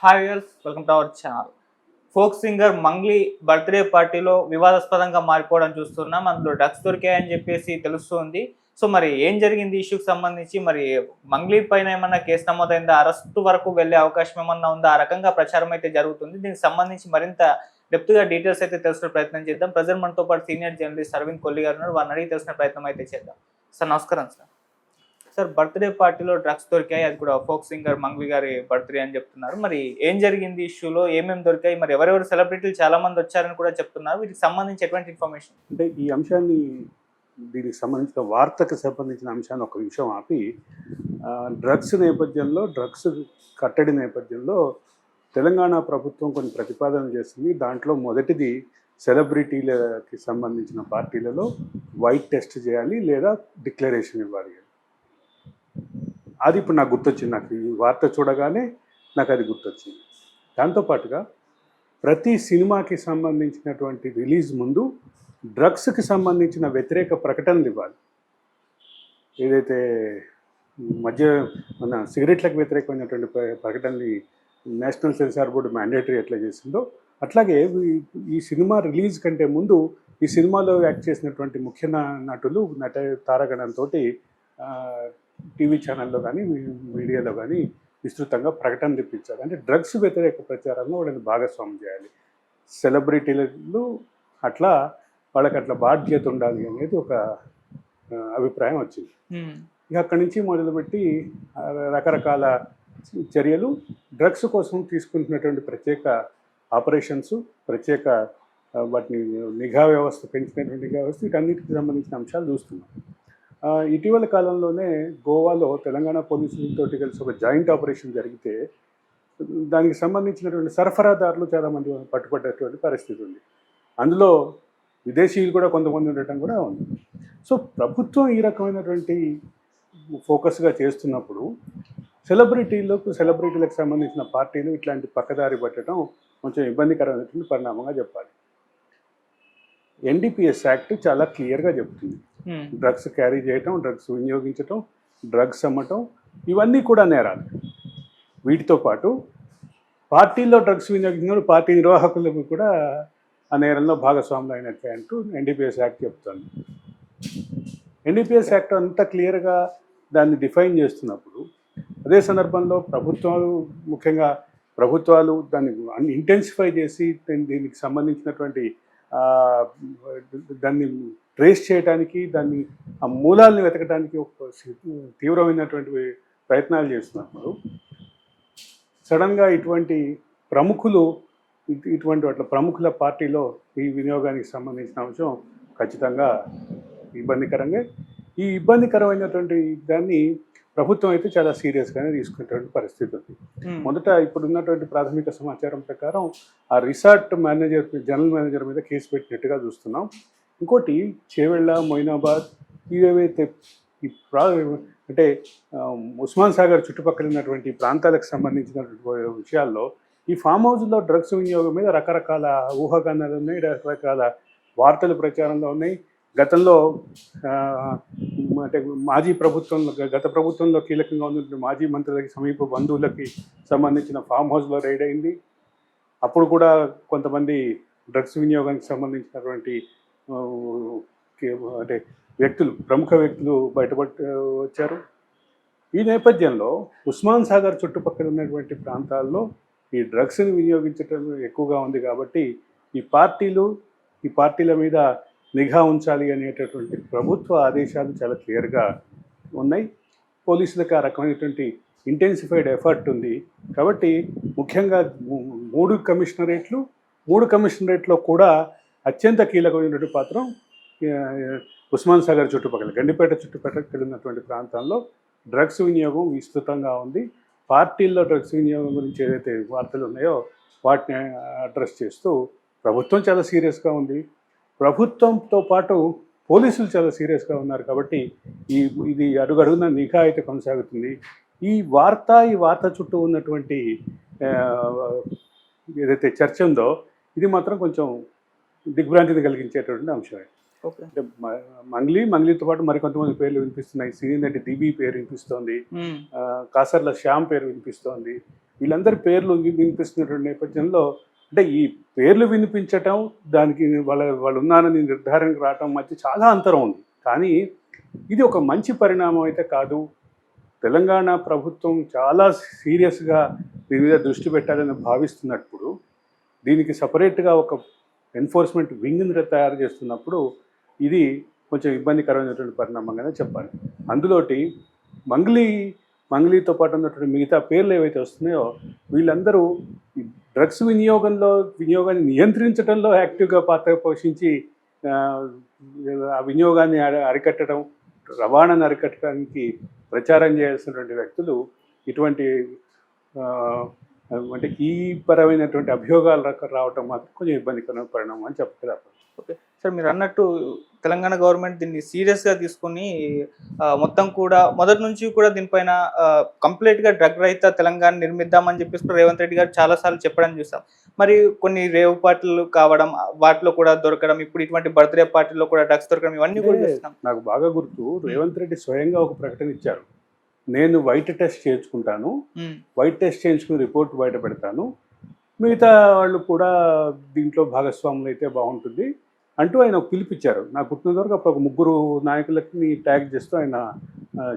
Hi viewers, welcome to our channel. Folk singer Mangli birthday పార్టీలో వివాదాస్పదంగా మారిపోవడం చూస్తున్నాం. అందులో డ్రగ్స్ దొరికాయని చెప్పేసి తెలుస్తుంది. సో మరి ఏం జరిగింది ఇష్యూకి సంబంధించి? మరి మంగ్లీ పైన ఏమన్నా కేసు నమోదైందా? అరెస్ట్ వరకు వెళ్ళే అవకాశం ఏమన్నా ఉందా? ఆ రకంగా ప్రచారం అయితే జరుగుతుంది. దీనికి సంబంధించి మరింత డెప్త్గా డీటెయిల్స్ అయితే తెలుసుకునే ప్రయత్నం చేద్దాం. ప్రజెంట్ మనతో పాటు సీనియర్ జర్నలిస్ట్ అరవింద్ కొల్లి గారు ఉన్నారు. వారిని అడిగి తెలుసుకునే ప్రయత్నం అయితే చేద్దాం. సార్ నమస్కారం సార్. సార్ బర్త్డే పార్టీలో డ్రగ్స్ దొరికాయి, అది కూడా ఫోక్ సింగర్ మంగ్లీ గారి బర్త్డే అని చెప్తున్నారు. మరి ఏం జరిగింది ఇష్యూలో? ఏమేమి దొరికాయి? మరి ఎవరెవరు సెలబ్రిటీలు చాలా మంది వచ్చారని కూడా చెప్తున్నారు. వీటికి సంబంధించి ఎటువంటి ఇన్ఫర్మేషన్? అంటే ఈ అంశాన్ని దీనికి సంబంధించిన వార్తకు సంబంధించిన అంశాన్ని ఒక నిమిషం ఆపి, డ్రగ్స్ నేపథ్యంలో, డ్రగ్స్ కట్టడి నేపథ్యంలో తెలంగాణ ప్రభుత్వం కొన్ని ప్రతిపాదనలు చేస్తుంది. దాంట్లో మొదటిది సెలబ్రిటీలకి సంబంధించిన పార్టీలలో వైట్ టెస్ట్ చేయాలి లేదా డిక్లరేషన్ ఇవ్వాలి. అది ఇప్పుడు నాకు గుర్తొచ్చింది. నాకు ఈ వార్త చూడగానే నాకు అది గుర్తొచ్చింది. దాంతోపాటుగా ప్రతి సినిమాకి సంబంధించినటువంటి రిలీజ్ ముందు డ్రగ్స్కి సంబంధించిన వ్యతిరేక ప్రకటనలు ఇవ్వాలి. ఏదైతే మన సిగరెట్లకు వ్యతిరేకమైనటువంటి ప్రకటనలు నేషనల్ సెన్సార్ బోర్డు మ్యాండేటరీ ఎట్లా చేసిందో, అట్లాగే ఈ సినిమా రిలీజ్ కంటే ముందు ఈ సినిమాలో యాక్ట్ చేసినటువంటి ముఖ్య నటులు తారాగణంతో టీవీ ఛానల్లో కానీ మీడియాలో కానీ విస్తృతంగా ప్రకటనలు ఇప్పించాలి. అంటే డ్రగ్స్ వ్యతిరేక ప్రచారంలో వాళ్ళని భాగస్వామ్యం చేయాలి. సెలబ్రిటీలు అట్లా వాళ్ళకి అట్లా బాధ్యత ఉండాలి అనేది ఒక అభిప్రాయం వచ్చింది. ఇక అక్కడి నుంచి మొదలుపెట్టి రకరకాల చర్యలు, డ్రగ్స్ కోసం తీసుకుంటున్నటువంటి ప్రత్యేక ఆపరేషన్స్, ప్రత్యేక వాటిని నిఘా వ్యవస్థ, పెంచినటువంటి నిఘా వ్యవస్థ, వీటన్నిటికి సంబంధించిన అంశాలు చూస్తున్నాం. ఇటీవల కాలంలోనే గోవాలో తెలంగాణ పోలీసులతో కలిసి ఒక జాయింట్ ఆపరేషన్ జరిగితే దానికి సంబంధించినటువంటి సరఫరాదారులు చాలామంది పట్టుబడ్డటువంటి పరిస్థితి ఉంది. అందులో విదేశీయులు కూడా కొంతమంది ఉండటం కూడా ఉంది. సో ప్రభుత్వం ఈ రకమైనటువంటి ఫోకస్గా చేస్తున్నప్పుడు సెలబ్రిటీలకు సంబంధించిన పార్టీలు ఇట్లాంటి పక్కదారి పట్టడం కొంచెం ఇబ్బందికరమైనటువంటి పరిణామంగా చెప్పాలి. ఎన్డీపీఎస్ యాక్ట్ చాలా క్లియర్గా చెప్తుంది, డ్రగ్స్ క్యారీ చేయటం, డ్రగ్స్ వినియోగించటం, డ్రగ్స్ అమ్మటం ఇవన్నీ కూడా నేరాలు. వీటితో పాటు పార్టీల్లో డ్రగ్స్ వినియోగించిన పార్టీ నిర్వాహకులకు కూడా ఆ నేరంలో భాగస్వాములు అయినట్లే అంటూ ఎన్డీపీఎస్ యాక్ట్ చెప్తుంది. ఎన్డీపీఎస్ యాక్ట్ అంతా క్లియర్గా దాన్ని డిఫైన్ చేస్తున్నప్పుడు, అదే సందర్భంలో ముఖ్యంగా ప్రభుత్వాలు దాన్ని ఇంటెన్సిఫై చేసి దీనికి సంబంధించినటువంటి దాన్ని ట్రేస్ చేయడానికి, దాన్ని ఆ మూలాలను వెతకడానికి ఒక తీవ్రమైనటువంటి ప్రయత్నాలు చేస్తున్నప్పుడు సడన్గా ఇటువంటి ప్రముఖుల పార్టీలో ఈ వినియోగానికి సంబంధించిన అంశం ఖచ్చితంగా ఇబ్బందికరంగా, ఈ ఇబ్బందికరమైనటువంటి దాన్ని ప్రభుత్వం అయితే చాలా సీరియస్గానే తీసుకునేటువంటి పరిస్థితి ఉంది. మొదట ఇప్పుడున్నటువంటి ప్రాథమిక సమాచారం ప్రకారం ఆ రిసార్ట్ జనరల్ మేనేజర్ మీద కేసు పెట్టినట్టుగా చూస్తున్నాం. ఇంకోటి చేవెళ్ళ, మొయినాబాద్ ఇవేవైతే అంటే ఉస్మాన్ సాగర్ చుట్టుపక్కల ఉన్నటువంటి ప్రాంతాలకు సంబంధించినటువంటి విషయాల్లో ఈ ఫామ్ హౌస్లో డ్రగ్స్ వినియోగం మీద రకరకాల ఊహాగానాలు ఉన్నాయి, రకరకాల వార్తలు ప్రచారంలో ఉన్నాయి. గతంలో అంటే గత ప్రభుత్వంలో కీలకంగా ఉన్నటువంటి మాజీ మంత్రులకి, సమీప బంధువులకి సంబంధించిన ఫామ్ హౌస్లో రైడ్ అయింది. అప్పుడు కూడా కొంతమంది డ్రగ్స్ వినియోగానికి సంబంధించినటువంటి అంటే ప్రముఖ వ్యక్తులు వచ్చారు. ఈ నేపథ్యంలో ఉస్మాన్ సాగర్ చుట్టుపక్కల ఉన్నటువంటి ప్రాంతాల్లో ఈ డ్రగ్స్ని వినియోగించడం ఎక్కువగా ఉంది. కాబట్టి ఈ పార్టీల మీద నిఘా ఉంచాలి అనేటటువంటి ప్రభుత్వ ఆదేశాలు చాలా క్లియర్గా ఉన్నాయి. పోలీసులకు ఆ రకమైనటువంటి ఇంటెన్సిఫైడ్ ఎఫర్ట్ ఉంది. కాబట్టి ముఖ్యంగా మూడు కమిషనరేట్లో కూడా అత్యంత కీలకమైనటువంటి పాత్ర ఉస్మాన్ సాగర్ చుట్టుపక్కల, గండిపేట చుట్టుపక్కల ఉన్నటువంటి ప్రాంతాల్లో డ్రగ్స్ వినియోగం విస్తృతంగా ఉంది. పార్టీల్లో డ్రగ్స్ వినియోగం గురించి ఏదైతే వార్తలు ఉన్నాయో వాటిని అడ్రస్ చేస్తూ ప్రభుత్వం చాలా సీరియస్గా ఉంది. ప్రభుత్వంతో పాటు పోలీసులు చాలా సీరియస్గా ఉన్నారు. కాబట్టి ఇది అడుగడుగున నిఘా అయితే కొనసాగుతుంది. ఈ వార్త చుట్టూ ఉన్నటువంటి ఏదైతే చర్చ ఉందో ఇది మాత్రం కొంచెం దిగ్భ్రాంతిని కలిగించేటువంటి అంశమే. అంటే మంగ్లీతో పాటు మరికొంతమంది పేర్లు వినిపిస్తున్నాయి. సినీ నటి దివి పేరు వినిపిస్తోంది, కాసర్ల శ్యామ్ పేరు వినిపిస్తోంది. వీళ్ళందరి పేర్లు వినిపిస్తున్నటువంటి నేపథ్యంలో అంటే ఈ పేర్లు వినిపించటం దానికి వాళ్ళు ఉన్నారని నిర్ధారణకు రావటం మధ్య చాలా అంతరం ఉంది. కానీ ఇది ఒక మంచి పరిణామం అయితే కాదు. తెలంగాణ ప్రభుత్వం చాలా సీరియస్గా దీని మీద దృష్టి పెట్టాలని భావిస్తున్నప్పుడు దీనికి సపరేట్గా ఒక ఎన్ఫోర్స్మెంట్ వింగ్ని తయారు చేస్తున్నప్పుడు ఇది కొంచెం ఇబ్బందికరమైనటువంటి పరిణామంగానే చెప్పాలి. అందులోటి మంగ్లీతో పాటు ఉన్నటువంటి మిగతా పేర్లు ఏవైతే వస్తున్నాయో వీళ్ళందరూ డ్రగ్స్ వినియోగాన్ని నియంత్రించడంలో యాక్టివ్గా పాత్ర పోషించి ఆ వినియోగాన్ని అరికట్టడం, రవాణాను అరికట్టడానికి ప్రచారం చేయాల్సినటువంటి వ్యక్తులు ఇటువంటి అంటే ఈ పరమైనటువంటి అభియోగాలు రావటం మాత్రం కొంచెం ఇబ్బందికరమైన పరిణామం అని చెప్పగలరు. ఓకే సార్, మీరు అన్నట్టు తెలంగాణ గవర్నమెంట్ దీన్ని సీరియస్గా తీసుకుని మొత్తం కూడా మొదటి నుంచి కూడా దీనిపైన కంప్లీట్గా డ్రగ్ రహిత తెలంగాణ నిర్మిద్దామని చెప్పేసి రేవంత్ రెడ్డి గారు చాలాసార్లు చెప్పడం చూసాం. మరి కొన్ని రేవ్ పార్టీలు కావడం, వాటిలో కూడా దొరకడం, ఇప్పుడు ఇటువంటి బర్త్డే పార్టీలో కూడా డ్రగ్స్ దొరకడం, ఇవన్నీ కూడా చూస్తాం. నాకు బాగా గుర్తు, రేవంత్ రెడ్డి స్వయంగా ఒక ప్రకటన ఇచ్చారు. నేను వైట్ టెస్ట్ చేయించుకుంటాను, వైట్ టెస్ట్ చేయించుకుని రిపోర్ట్ బయట పెడతాను, మిగతా వాళ్ళు కూడా దీంట్లో భాగస్వాములు అయితే బాగుంటుంది అంటూ ఆయన పిలిపించారు. నాకు గుర్తున్నంత వరకు అప్పుడు ఒక 3 నాయకులకి ట్యాగ్ చేస్తూ ఆయన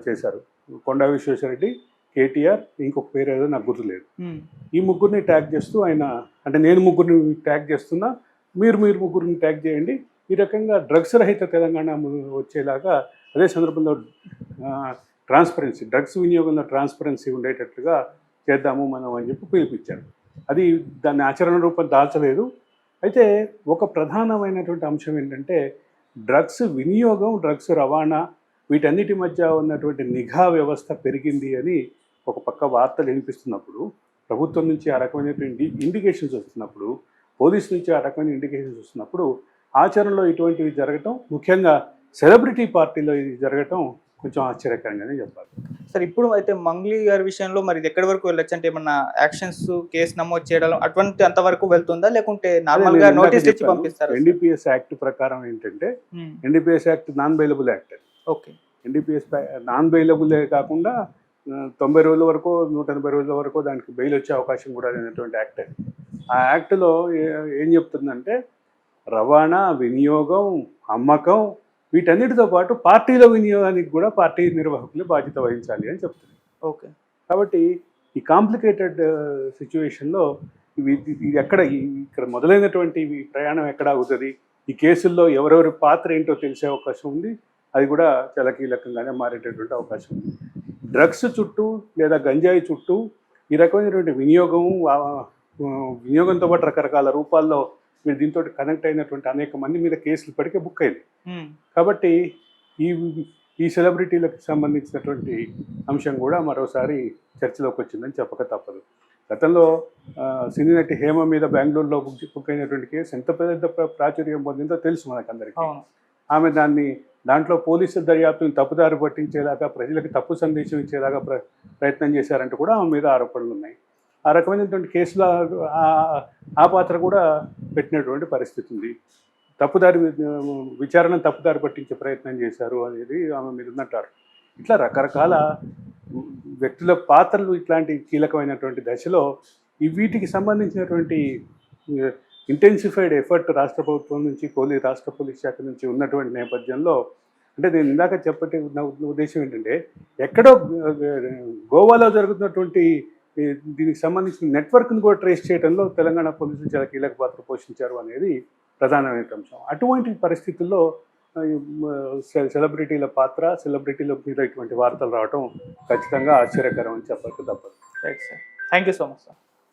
చేశారు. కొండా విశ్వేశ్వరరెడ్డి, కేటీఆర్, ఇంకొక పేరు ఏదో నాకు గుర్తులేదు. ఈ 3 ట్యాగ్ చేస్తూ ఆయన, అంటే నేను 3 ట్యాగ్ చేస్తున్నా, మీరు 3 ట్యాగ్ చేయండి, ఈ రకంగా డ్రగ్స్ రహిత తెలంగాణ వచ్చేలాగా, అదే సందర్భంలో ట్రాన్స్పరెన్సీ, డ్రగ్స్ వినియోగంలో ట్రాన్స్పరెన్సీ ఉండేటట్లుగా చేద్దాము మనం అని చెప్పి పిలిపించారు. అది దాన్ని ఆచరణ రూపం దాల్చలేదు. అయితే ఒక ప్రధానమైనటువంటి అంశం ఏంటంటే డ్రగ్స్ వినియోగం, డ్రగ్స్ రవాణా, వీటన్నిటి మధ్య ఉన్నటువంటి నిఘా వ్యవస్థ పెరిగింది అని ఒక పక్క వార్తలు వినిపిస్తున్నప్పుడు, ప్రభుత్వం నుంచి ఆ రకమైనటువంటి ఇండికేషన్స్ వస్తున్నప్పుడు, పోలీసు నుంచి ఆ రకమైన ఇండికేషన్స్ వస్తున్నప్పుడు ఆచరణలో ఇటువంటివి జరగటం, ముఖ్యంగా సెలబ్రిటీ పార్టీలో ఇది జరగటం కొంచెం ఆశ్చర్యకరంగానే చెప్పాలి. సార్, ఇప్పుడు అయితే మంగ్లీ గారి విషయంలో మరి ఎక్కడి వరకు వెళ్ళొచ్చు? అంటే ఏమన్నా యాక్షన్స్, కేసు నమోదు చేయడం అటువంటి అంతవరకు వెళ్తుందా, లేకుంటే నార్మల్ గా నోటీస్ ఇచ్చి పంపిస్తారు? ఎన్డీపీఎస్ యాక్ట్ ప్రకారం ఏంటంటే, NDPS act non bailable act. Okay, NDPS non బెయిలబులే కాకుండా 90 రోజుల వరకు, 180 రోజుల వరకు దానికి బెయిల్ వచ్చే అవకాశం కూడా లేనటువంటి యాక్ట్ అది. ఆ యాక్ట్లో ఏం చెప్తుందంటే రవాణా, వినియోగం, అమ్మకం, వీటన్నిటితో పాటు పార్టీల వినియోగానికి కూడా పార్టీ నిర్వాహకులు బాధ్యత వహించాలి అని చెప్తుంది. ఓకే, కాబట్టి ఈ కాంప్లికేటెడ్ సిచ్యువేషన్లో ఇది ఇక్కడ మొదలైనటువంటి ప్రయాణం ఎక్కడ అవుతుంది, ఈ కేసుల్లో ఎవరెవరి పాత్ర ఏంటో తెలిసే అవకాశం ఉంది. అది కూడా చాలా కీలకంగానే మారేటటువంటి అవకాశం ఉంది. డ్రగ్స్ చుట్టూ లేదా గంజాయి చుట్టూ ఈ రకమైనటువంటి వినియోగంతో పాటు రకరకాల రూపాల్లో మీరు దీంతో కనెక్ట్ అయినటువంటి అనేక మంది మీద కేసులు ఇప్పటికే బుక్ అయింది. కాబట్టి ఈ సెలబ్రిటీలకు సంబంధించినటువంటి అంశం కూడా మరోసారి చర్చలోకి వచ్చిందని చెప్పక తప్పదు. గతంలో సినీ నటి హేమ మీద బెంగళూరులో బుక్ అయినటువంటి కేసు ఎంత పెద్ద ప్రాచుర్యం పొందిందో తెలుసు మనకందరికీ. ఆమె దాంట్లో పోలీసుల దర్యాప్తుని తప్పుదారి పట్టించేలాగా, ప్రజలకు తప్పు సందేశం ఇచ్చేలాగా ప్రయత్నం చేశారంటూ కూడా ఆమె మీద ఆరోపణలు ఉన్నాయి. ఆ రకమైనటువంటి కేసులో ఆ పాత్ర కూడా పెట్టినటువంటి పరిస్థితి ఉంది. విచారణ తప్పుదారి పట్టించే ప్రయత్నం చేశారు అనేది ఆమె మీద ఉన్నట్టారు. ఇట్లా రకరకాల వ్యక్తుల పాత్రలు ఇట్లాంటి కీలకమైనటువంటి దశలో వీటికి సంబంధించినటువంటి ఇంటెన్సిఫైడ్ ఎఫర్ట్ రాష్ట్ర ప్రభుత్వం నుంచి, రాష్ట్ర పోలీస్ శాఖ నుంచి ఉన్నటువంటి నేపథ్యంలో, అంటే నేను ఇందాక ఉన్న ఉద్దేశం ఏంటంటే, ఎక్కడో గోవాలో జరుగుతున్నటువంటి దీనికి సంబంధించిన నెట్వర్క్ను కూడా ట్రేస్ చేయడంలో తెలంగాణ పోలీసులు చాలా కీలక పాత్ర పోషించారు అనేది ప్రధానమైన అంశం. అటువంటి పరిస్థితుల్లో సెలబ్రిటీల పాత్ర, సెలబ్రిటీల మీద ఇటువంటి వార్తలు రావడం ఖచ్చితంగా ఆశ్చర్యకరం అని చెప్పక తప్పదు. Right sir, thank you so much sir.